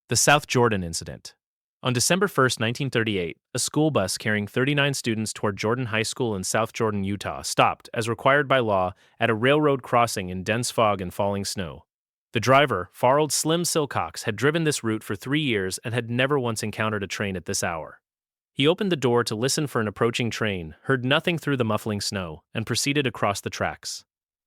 The South Jordan Incident. On December 1st, 1938, a school bus carrying 39 students toward Jordan High School in South Jordan, Utah, stopped, as required by law, at a railroad crossing in dense fog and falling snow. The driver, Farrell Slim Silcox, had driven this route for 3 years and had never once encountered a train at this hour. He opened the door to listen for an approaching train, heard nothing through the muffling snow, and proceeded across the tracks.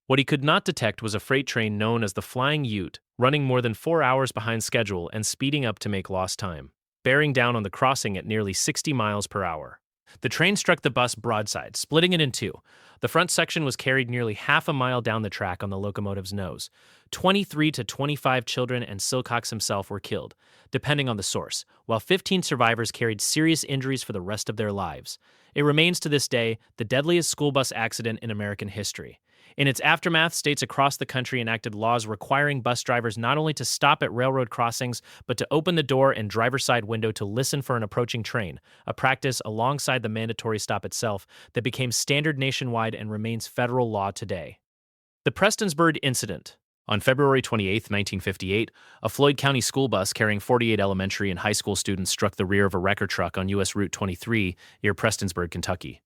What he could not detect was a freight train known as the Flying Ute, running more than 4 hours behind schedule and speeding up to make lost time, bearing down on the crossing at nearly 60 miles per hour. The train struck the bus broadside, splitting it in two. The front section was carried nearly half a mile down the track on the locomotive's nose. 23 to 25 children and Silcox himself were killed, depending on the source, while 15 survivors carried serious injuries for the rest of their lives. It remains to this day the deadliest school bus accident in American history. In its aftermath, states across the country enacted laws requiring bus drivers not only to stop at railroad crossings, but to open the door and driver's side window to listen for an approaching train, a practice alongside the mandatory stop itself that became standard nationwide and remains federal law today. The Prestonsburg Incident. On February 28, 1958, a Floyd County school bus carrying 48 elementary and high school students struck the rear of a wrecker truck on U.S. Route 23 near Prestonsburg, Kentucky.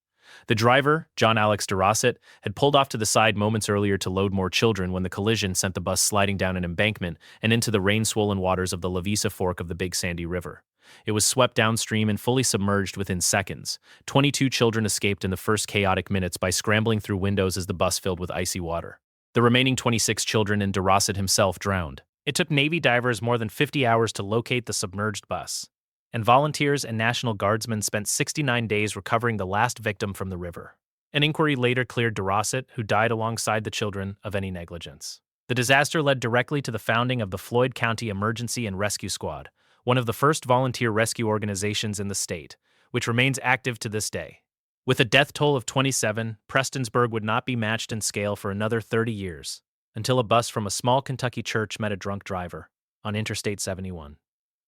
The driver, John Alex DeRosset, had pulled off to the side moments earlier to load more children when the collision sent the bus sliding down an embankment and into the rain-swollen waters of the Lavisa Fork of the Big Sandy River. It was swept downstream and fully submerged within seconds. 22 children escaped in the first chaotic minutes by scrambling through windows as the bus filled with icy water. The remaining 26 children and DeRosset himself drowned. It took Navy divers more than 50 hours to locate the submerged bus, and volunteers and National Guardsmen spent 69 days recovering the last victim from the river. An inquiry later cleared DeRosset, who died alongside the children, of any negligence. The disaster led directly to the founding of the Floyd County Emergency and Rescue Squad, one of the first volunteer rescue organizations in the state, which remains active to this day. With a death toll of 27, Prestonsburg would not be matched in scale for another 30 years, until a bus from a small Kentucky church met a drunk driver on Interstate 71.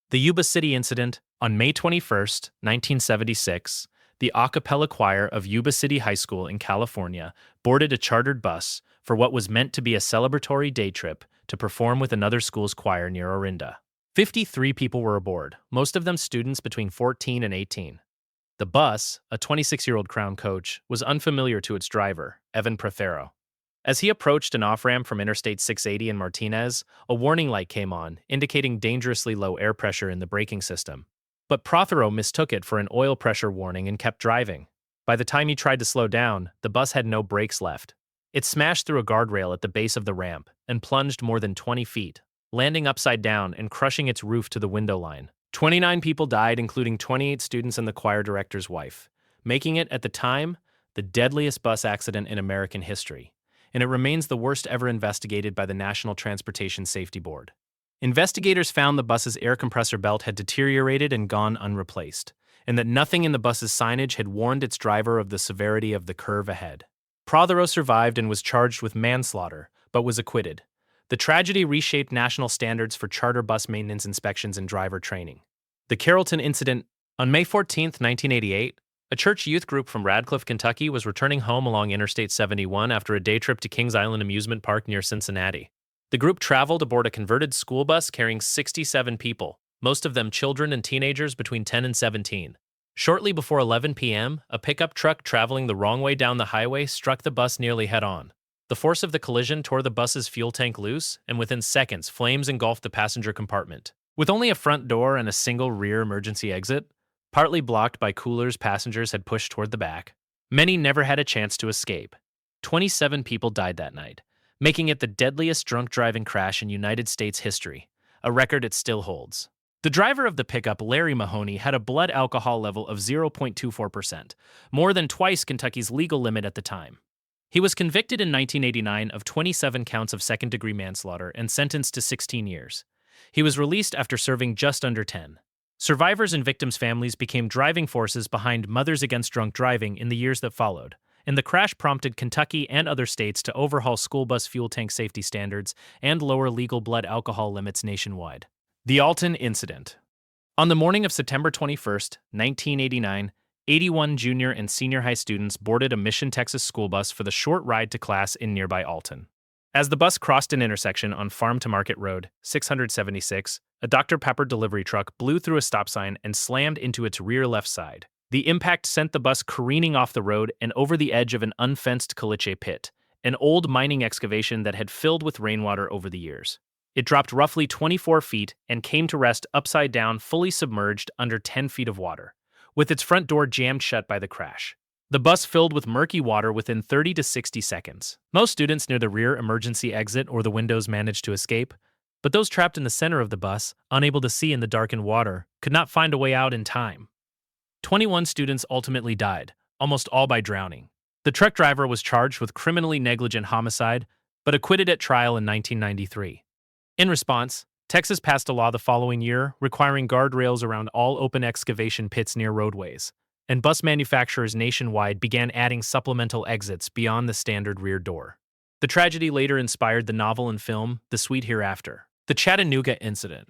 The Yuba City Incident. On May 21, 1976, the a cappella choir of Yuba City High School in California boarded a chartered bus for what was meant to be a celebratory day trip to perform with another school's choir near Orinda. 53 people were aboard, most of them students between 14 and 18. The bus, a 26-year-old Crown coach, was unfamiliar to its driver, Evan Prothero. As he approached an off-ramp from Interstate 680 in Martinez, a warning light came on, indicating dangerously low air pressure in the braking system. But Prothero mistook it for an oil pressure warning and kept driving. By the time he tried to slow down, the bus had no brakes left. It smashed through a guardrail at the base of the ramp and plunged more than 20 feet, landing upside down and crushing its roof to the window line. 29 people died, including 28 students and the choir director's wife, making it, at the time, the deadliest bus accident in American history, and it remains the worst ever investigated by the National Transportation Safety Board. Investigators found the bus's air compressor belt had deteriorated and gone unreplaced, and that nothing in the bus's signage had warned its driver of the severity of the curve ahead. Prothero survived and was charged with manslaughter, but was acquitted. The tragedy reshaped national standards for charter bus maintenance inspections and driver training. The Carrollton Incident. On May 14, 1988, a church youth group from Radcliffe, Kentucky was returning home along Interstate 71 after a day trip to Kings Island Amusement Park near Cincinnati. The group traveled aboard a converted school bus carrying 67 people, most of them children and teenagers between 10 and 17. Shortly before 11 p.m., a pickup truck traveling the wrong way down the highway struck the bus nearly head-on. The force of the collision tore the bus's fuel tank loose, and within seconds, flames engulfed the passenger compartment. With only a front door and a single rear emergency exit, partly blocked by coolers passengers had pushed toward the back, many never had a chance to escape. 27 people died that night, making it the deadliest drunk driving crash in United States history, a record it still holds. The driver of the pickup, Larry Mahoney, had a blood alcohol level of 0.24%, more than twice Kentucky's legal limit at the time. He was convicted in 1989 of 27 counts of second-degree manslaughter and sentenced to 16 years. He was released after serving just under 10. Survivors and victims' families became driving forces behind Mothers Against Drunk Driving in the years that followed, and the crash prompted Kentucky and other states to overhaul school bus fuel tank safety standards and lower legal blood alcohol limits nationwide. The Alton Incident. On the morning of September 21, 1989, 81 junior and senior high students boarded a Mission, Texas school bus for the short ride to class in nearby Alton. As the bus crossed an intersection on Farm to Market Road, 676, a Dr. Pepper delivery truck blew through a stop sign and slammed into its rear left side. The impact sent the bus careening off the road and over the edge of an unfenced caliche pit, an old mining excavation that had filled with rainwater over the years. It dropped roughly 24 feet and came to rest upside down, fully submerged under 10 feet of water, with its front door jammed shut by the crash. The bus filled with murky water within 30 to 60 seconds. Most students near the rear emergency exit or the windows managed to escape, but those trapped in the center of the bus, unable to see in the darkened water, could not find a way out in time. 21 students ultimately died, almost all by drowning. The truck driver was charged with criminally negligent homicide, but acquitted at trial in 1993. In response, Texas passed a law the following year requiring guardrails around all open excavation pits near roadways, and bus manufacturers nationwide began adding supplemental exits beyond the standard rear door. The tragedy later inspired the novel and film The Sweet Hereafter. The Chattanooga incident.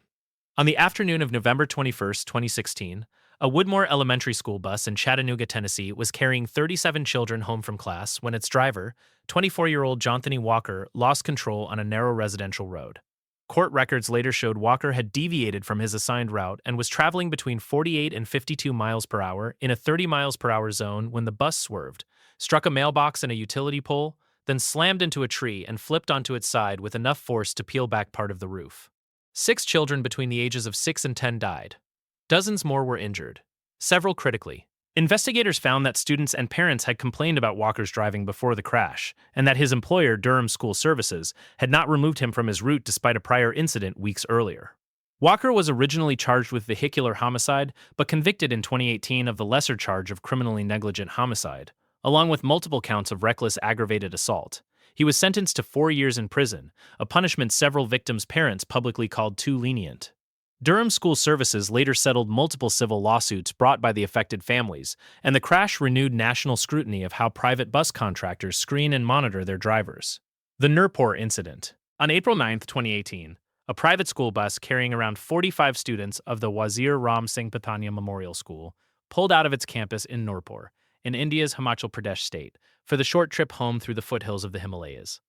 On the afternoon of November 21, 2016, a Woodmore Elementary School bus in Chattanooga, Tennessee, was carrying 37 children home from class when its driver, 24-year-old Jonathan Walker, lost control on a narrow residential road. Court records later showed Walker had deviated from his assigned route and was traveling between 48 and 52 miles per hour in a 30 miles per hour zone when the bus swerved, struck a mailbox and a utility pole, then slammed into a tree and flipped onto its side with enough force to peel back part of the roof. 6 children between the ages of 6 and 10 died. Dozens more were injured, several critically. Investigators found that students and parents had complained about Walker's driving before the crash, and that his employer, Durham School Services, had not removed him from his route despite a prior incident weeks earlier. Walker was originally charged with vehicular homicide, but convicted in 2018 of the lesser charge of criminally negligent homicide, along with multiple counts of reckless aggravated assault. He was sentenced to 4 years in prison, a punishment several victims' parents publicly called too lenient. Durham School Services later settled multiple civil lawsuits brought by the affected families, and the crash renewed national scrutiny of how private bus contractors screen and monitor their drivers. The Nurpur incident. On April 9, 2018, a private school bus carrying around 45 students of the Wazir Ram Singh Pathania Memorial School pulled out of its campus in Nurpur, in India's Himachal Pradesh state, for the short trip home through the foothills of the Himalayas.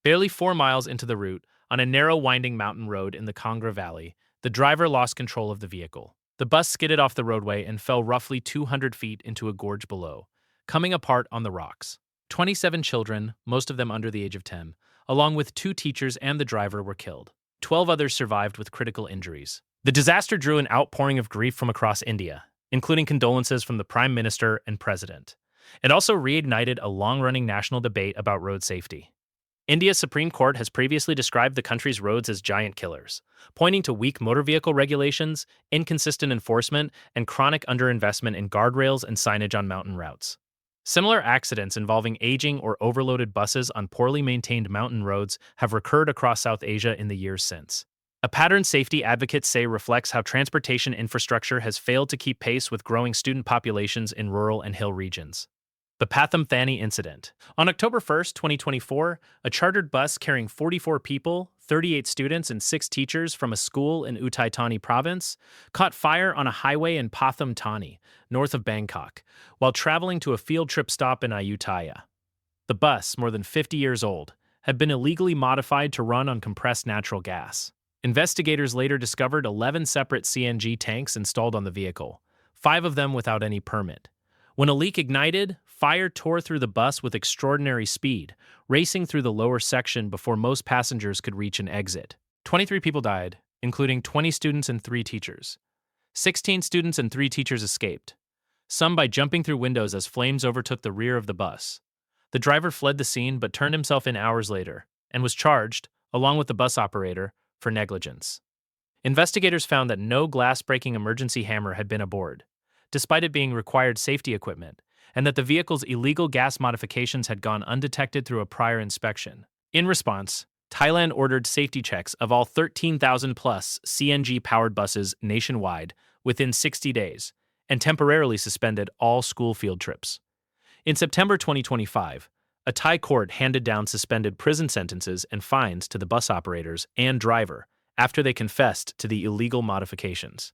Barely 4 miles into the route, on a narrow winding mountain road in the Kangra Valley, the driver lost control of the vehicle. The bus skidded off the roadway and fell roughly 200 feet into a gorge below, coming apart on the rocks. 27 children, most of them under the age of 10, along with 2 teachers and the driver, were killed. 12 others survived with critical injuries. The disaster drew an outpouring of grief from across India, including condolences from the Prime Minister and President. It also reignited a long-running national debate about road safety. India's Supreme Court has previously described the country's roads as giant killers, pointing to weak motor vehicle regulations, inconsistent enforcement, and chronic underinvestment in guardrails and signage on mountain routes. Similar accidents involving aging or overloaded buses on poorly maintained mountain roads have recurred across South Asia in the years since. A pattern safety advocates say reflects how transportation infrastructure has failed to keep pace with growing student populations in rural and hill regions. The Pathum Thani incident. On October 1, 2024, a chartered bus carrying 44 people, 38 students, and 6 teachers from a school in Utai Thani province caught fire on a highway in Pathum Thani, north of Bangkok, while traveling to a field trip stop in Ayutthaya. The bus, more than 50 years old, had been illegally modified to run on compressed natural gas. Investigators later discovered 11 separate CNG tanks installed on the vehicle, 5 of them without any permit. When a leak ignited, fire tore through the bus with extraordinary speed, racing through the lower section before most passengers could reach an exit. 23 people died, including 20 students and 3 teachers. 16 students and 3 teachers escaped, some by jumping through windows as flames overtook the rear of the bus. The driver fled the scene but turned himself in hours later and was charged, along with the bus operator, for negligence. Investigators found that no glass-breaking emergency hammer had been aboard, despite it being required safety equipment, and that the vehicle's illegal gas modifications had gone undetected through a prior inspection. In response, Thailand ordered safety checks of all 13,000-plus CNG-powered buses nationwide within 60 days, and temporarily suspended all school field trips. In September 2025, a Thai court handed down suspended prison sentences and fines to the bus operators and driver after they confessed to the illegal modifications.